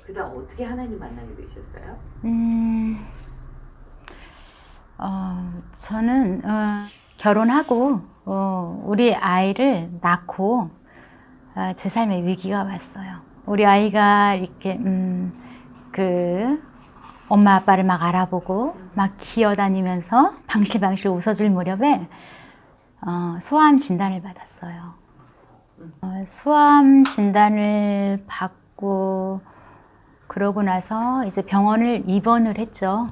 그다음 어떻게 하나님 만나게 되셨어요? 저는 결혼하고 우리 아이를 낳고 제 삶에 위기가 왔어요. 우리 아이가 이렇게 그 엄마 아빠를 막 알아보고 막 기어다니면서 방실방실 웃어줄 무렵에 소아암 진단을 받았어요. 소아암 진단을 받고 그러고 나서 이제 병원을 입원을 했죠.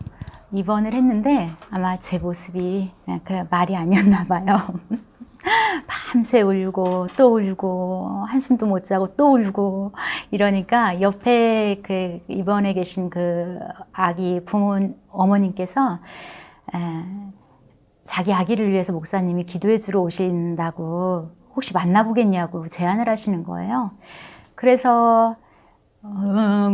입원을 했는데 아마 제 모습이 그 말이 아니었나 봐요. 밤새 울고 또 울고 한숨도 못 자고 또 울고 이러니까 옆에 그 입원해 계신 그 아기 부모 어머님께서 자기 아기를 위해서 목사님이 기도해 주러 오신다고 혹시 만나보겠냐고 제안을 하시는 거예요. 그래서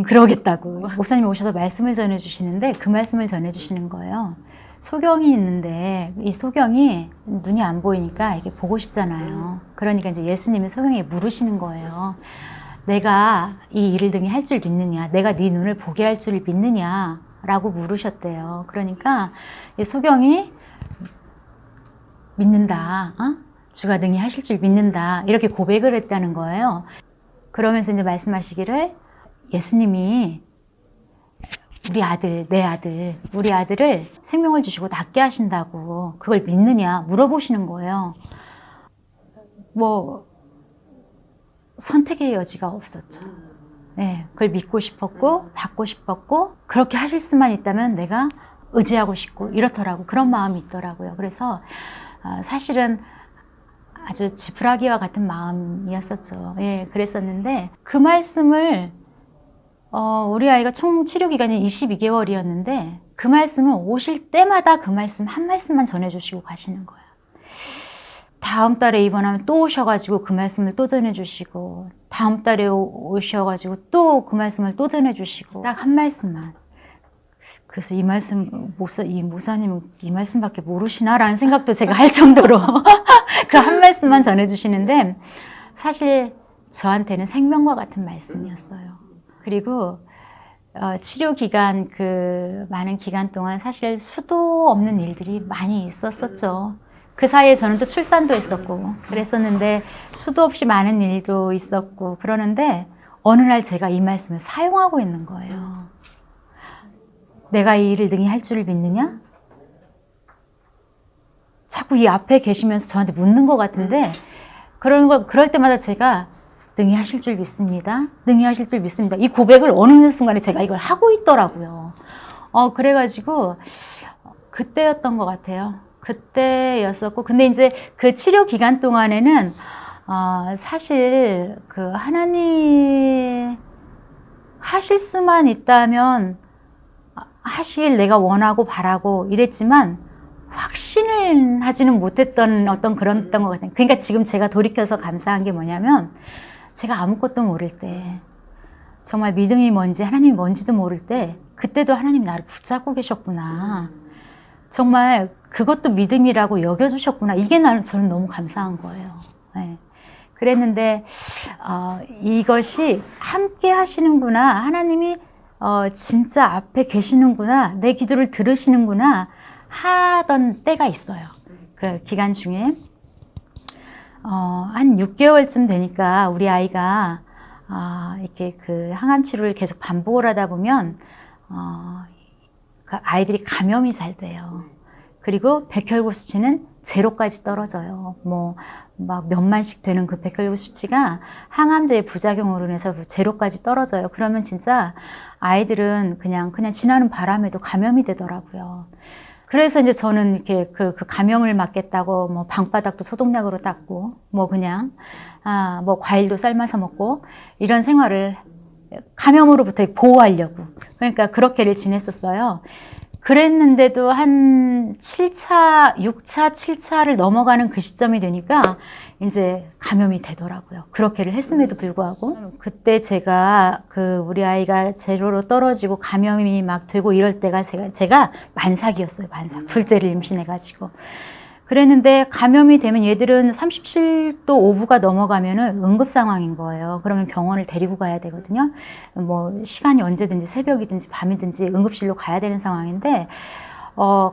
그러겠다고 목사님이 오셔서 말씀을 전해주시는데 그 말씀을 전해주시는 거예요. 소경이 있는데 이 소경이 눈이 안 보이니까 이게 보고 싶잖아요. 그러니까 이제 예수님이 소경에게 물으시는 거예요. 내가 이 일을 등이 할 줄 믿느냐? 내가 네 눈을 보게 할 줄 믿느냐? 라고 물으셨대요. 그러니까 이 소경이 믿는다. 주가 능히 하실 줄 믿는다. 이렇게 고백을 했다는 거예요. 그러면서 이제 말씀하시기를 예수님이 우리 아들, 내 아들, 우리 아들을 생명을 주시고 낫게 하신다고 그걸 믿느냐 물어보시는 거예요. 뭐 선택의 여지가 없었죠. 네, 그걸 믿고 싶었고 받고 싶었고 그렇게 하실 수만 있다면 내가 의지하고 싶고 이렇더라고. 그런 마음이 있더라고요. 그래서 사실은 아주 지푸라기와 같은 마음이었었죠. 예, 그랬었는데 그 말씀을 우리 아이가 총 치료 기간이 22개월이었는데 그 말씀을 오실 때마다 그 말씀 한 말씀만 전해주시고 가시는 거예요. 다음 달에 입원하면 또 오셔가지고 그 말씀을 또 전해주시고 다음 달에 오셔가지고 또 그 말씀을 또 전해주시고 딱 한 말씀만. 그래서 이 말씀 이 목사님은 이 말씀밖에 모르시나라는 생각도 제가 할 정도로 그 한 말씀만 전해주시는데 사실 저한테는 생명과 같은 말씀이었어요. 그리고 치료 기간 그 많은 기간 동안 사실 수도 없는 일들이 많이 있었었죠. 그 사이에 저는 또 출산도 했었고 그랬었는데 수도 없이 많은 일도 있었고 그러는데 어느 날 제가 이 말씀을 사용하고 있는 거예요. 내가 이 일을 능히 할 줄 믿느냐? 자꾸 이 앞에 계시면서 저한테 묻는 것 같은데 그럴 때마다 제가 능히 하실 줄 믿습니다. 능히 하실 줄 믿습니다. 이 고백을 어느 순간에 제가 이걸 하고 있더라고요. 그래가지고 그때였던 것 같아요. 그때였었고 근데 이제 그 치료 기간 동안에는 사실 그 하나님 하실 수만 있다면 하시길 내가 원하고 바라고 이랬지만 확신을 하지는 못했던 어떤 그랬던 것 같아요. 그러니까 지금 제가 돌이켜서 감사한 게 뭐냐면 제가 아무것도 모를 때 정말 믿음이 뭔지 하나님이 뭔지도 모를 때 그때도 하나님이 나를 붙잡고 계셨구나. 정말 그것도 믿음이라고 여겨주셨구나. 이게 저는 너무 감사한 거예요. 네. 그랬는데 이것이 함께 하시는구나. 하나님이 진짜 앞에 계시는구나. 내 기도를 들으시는구나 하던 때가 있어요. 그 기간 중에 한 6개월쯤 되니까 우리 아이가 이렇게 그 항암 치료를 계속 반복을 하다 보면 그 아이들이 감염이 잘 돼요. 그리고 백혈구 수치는 제로까지 떨어져요. 뭐 막 몇만씩 되는 그 백혈구 수치가 항암제의 부작용으로 인해서 제로까지 떨어져요. 그러면 진짜 아이들은 그냥 지나는 바람에도 감염이 되더라고요. 그래서 이제 저는 이렇게 그 감염을 막겠다고 뭐 방바닥도 소독약으로 닦고 뭐 그냥 뭐 과일도 삶아서 먹고 이런 생활을 감염으로부터 보호하려고 그러니까 그렇게를 지냈었어요. 그랬는데도 한 7차, 6차, 7차를 넘어가는 그 시점이 되니까 이제 감염이 되더라고요. 그렇게를 했음에도 불구하고 그때 제가 우리 아이가 제로로 떨어지고 감염이 막 되고 이럴 때가 제가 만삭이었어요. 만삭. 둘째를 임신해가지고. 그랬는데 감염이 되면 얘들은 37도 5부가 넘어가면은 응급 상황인 거예요. 그러면 병원을 데리고 가야 되거든요. 뭐 시간이 언제든지 새벽이든지 밤이든지 응급실로 가야 되는 상황인데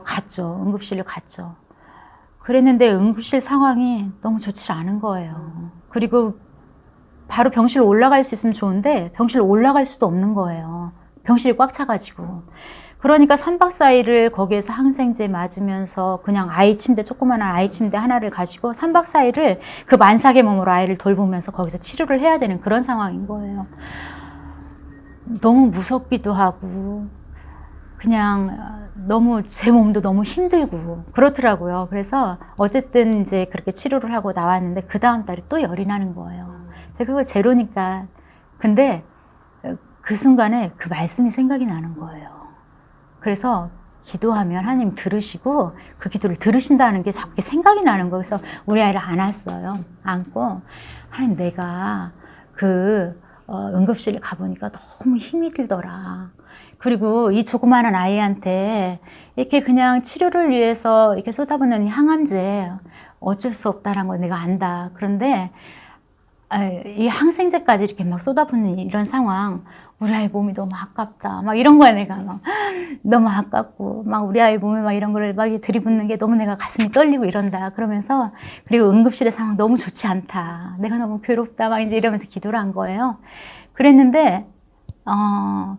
갔죠. 응급실로 갔죠. 그랬는데 응급실 상황이 너무 좋지 않은 거예요. 그리고 바로 병실로 올라갈 수 있으면 좋은데 병실로 올라갈 수도 없는 거예요. 병실이 꽉 차가지고. 그러니까 3박 4일을 거기에서 항생제 맞으면서 그냥 아이 침대, 조그마한 아이 침대 하나를 가지고 3박 4일을 그 만삭의 몸으로 아이를 돌보면서 거기서 치료를 해야 되는 그런 상황인 거예요. 너무 무섭기도 하고 그냥 너무 제 몸도 너무 힘들고 그렇더라고요. 그래서 어쨌든 이제 그렇게 치료를 하고 나왔는데 그 다음 달에 또 열이 나는 거예요. 그거 제로니까. 근데 그 순간에 그 말씀이 생각이 나는 거예요. 그래서 기도하면 하나님 들으시고 그 기도를 들으신다는 게 자꾸 생각이 나는 거예요. 그래서 우리 아이를 안았어요. 안고 하나님 내가 그 응급실에 가보니까 너무 힘이 들더라. 그리고 이 조그마한 아이한테 이렇게 그냥 치료를 위해서 이렇게 쏟아붓는 항암제 어쩔 수 없다라는 걸 내가 안다. 그런데 이 항생제까지 이렇게 막 쏟아붓는 이런 상황, 우리 아이 몸이 너무 아깝다. 막 이런 거야, 내가. 막 너무 아깝고, 막 우리 아이 몸에 막 이런 거를 막 들이붓는 게 너무 내가 가슴이 떨리고 이런다. 그러면서, 그리고 응급실의 상황 너무 좋지 않다. 내가 너무 괴롭다. 막 이제 이러면서 기도를 한 거예요. 그랬는데,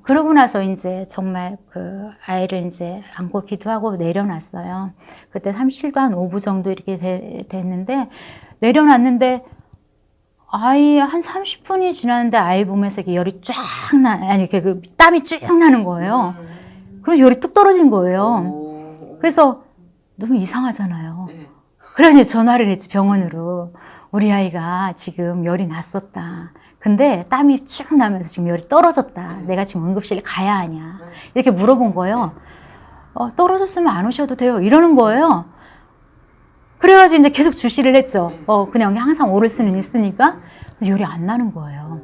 그러고 나서 이제 정말 그 아이를 이제 안고 기도하고 내려놨어요. 그때 37도 한 5부 정도 이렇게 됐는데, 내려놨는데, 아이 한 30분이 지났는데 아이 몸에서 이렇게 열이 쫙 아니 이렇게 그 땀이 쭉 나는 거예요. 그래서 열이 뚝 떨어진 거예요. 그래서 너무 이상하잖아요. 그래서 전화를 했지, 병원으로. 우리 아이가 지금 열이 났었다. 근데 땀이 쭉 나면서 지금 열이 떨어졌다. 내가 지금 응급실에 가야 하냐. 이렇게 물어본 거예요. 떨어졌으면 안 오셔도 돼요. 이러는 거예요. 그래가지고 이제 계속 주시를 했죠. 그냥 항상 오를 수는 있으니까. 열이 안 나는 거예요.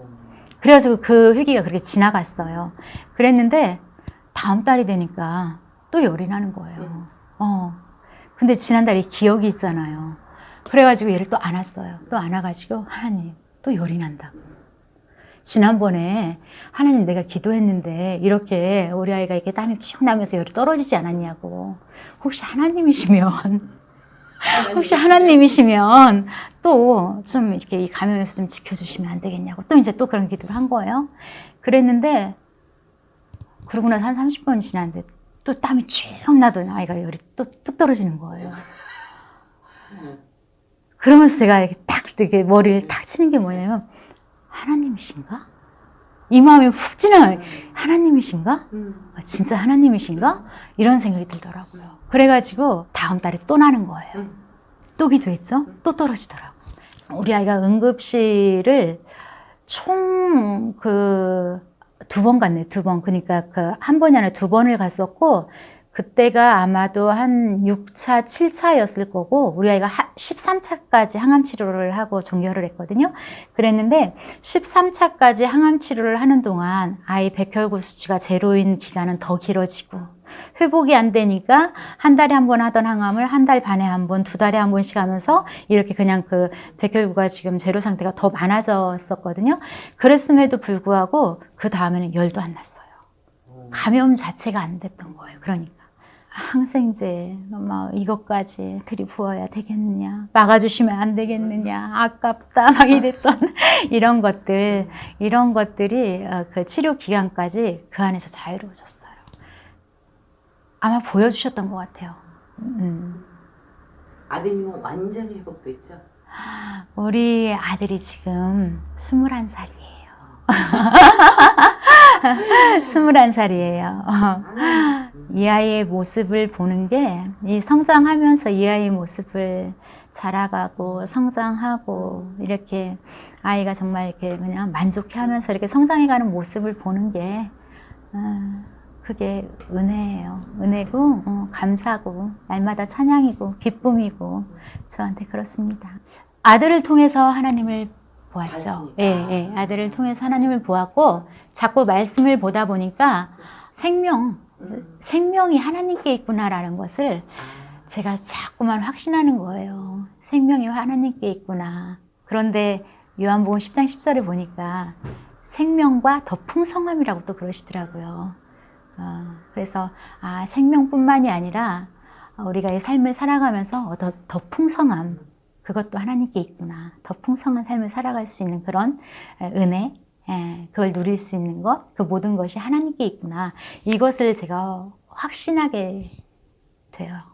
그래가지고 그 회기가 그렇게 지나갔어요. 그랬는데 다음 달이 되니까 또 열이 나는 거예요. 근데 지난달에 기억이 있잖아요. 그래가지고 얘를 또 안았어요. 또 안아가지고 하나님 또 열이 난다고. 지난번에 하나님 내가 기도했는데 이렇게 우리 아이가 이렇게 땀이 쭉 나면서 열이 떨어지지 않았냐고. 혹시 하나님이시면 또 좀 이렇게 이 감염에서 좀 지켜주시면 안 되겠냐고. 또 이제 또 그런 기도를 한 거예요. 그랬는데 그러고 나서 한 30분이 지났는데 또 땀이 쭉 나더니 아이가 열이 또 뚝 떨어지는 거예요. 그러면서 제가 이렇게 딱 이렇게 머리를 탁 치는 게 뭐냐면 하나님이신가? 이 마음이 훅 지나가요. 하나님이신가? 진짜 하나님이신가? 이런 생각이 들더라고요. 그래가지고 다음 달에 또 나는 거예요. 또 기도했죠? 또 떨어지더라고요. 우리 아이가 응급실을 총 두 번 갔네, 두 번. 그러니까 한 번이 아니라 두 번을 갔었고, 그때가 아마도 한 6차, 7차였을 거고, 우리 아이가 13차까지 항암 치료를 하고 종결을 했거든요. 그랬는데 13차까지 항암 치료를 하는 동안 아이 백혈구 수치가 제로인 기간은 더 길어지고, 회복이 안 되니까 한 달에 한 번 하던 항암을 한 달 반에 한 번, 두 달에 한 번씩 하면서 이렇게 그냥 그 백혈구가 지금 제로 상태가 더 많아졌었거든요. 그랬음에도 불구하고 그 다음에는 열도 안 났어요. 감염 자체가 안 됐던 거예요. 그러니까 항생제 막 이것까지 들이부어야 되겠느냐, 막아주시면 안 되겠느냐, 아깝다 막 이랬던 이런 것들이 그 치료 기간까지 그 안에서 자유로워졌어요. 아마 보여주셨던 것 같아요. 아드님은 완전히 회복됐죠? 우리 아들이 지금 21살이에요. 21살이에요. 이 아이의 모습을 보는 게, 이 성장하면서 이 아이의 모습을 자라가고 성장하고 이렇게 아이가 정말 이렇게 그냥 만족해 하면서 이렇게 성장해가는 모습을 보는 게, 그게 은혜예요. 은혜고, 감사고, 날마다 찬양이고, 기쁨이고, 저한테 그렇습니다. 아들을 통해서 하나님을 보았죠. 예, 아들을 통해서 하나님을 보았고, 자꾸 말씀을 보다 보니까 생명이 하나님께 있구나라는 것을 제가 자꾸만 확신하는 거예요. 생명이 하나님께 있구나. 그런데 요한복음 10장 10절에 보니까 생명과 더 풍성함이라고 또 그러시더라고요. 그래서 생명뿐만이 아니라 우리가 이 삶을 살아가면서 더 풍성함, 그것도 하나님께 있구나. 더 풍성한 삶을 살아갈 수 있는 그런 은혜, 그걸 누릴 수 있는 것, 그 모든 것이 하나님께 있구나. 이것을 제가 확신하게 돼요.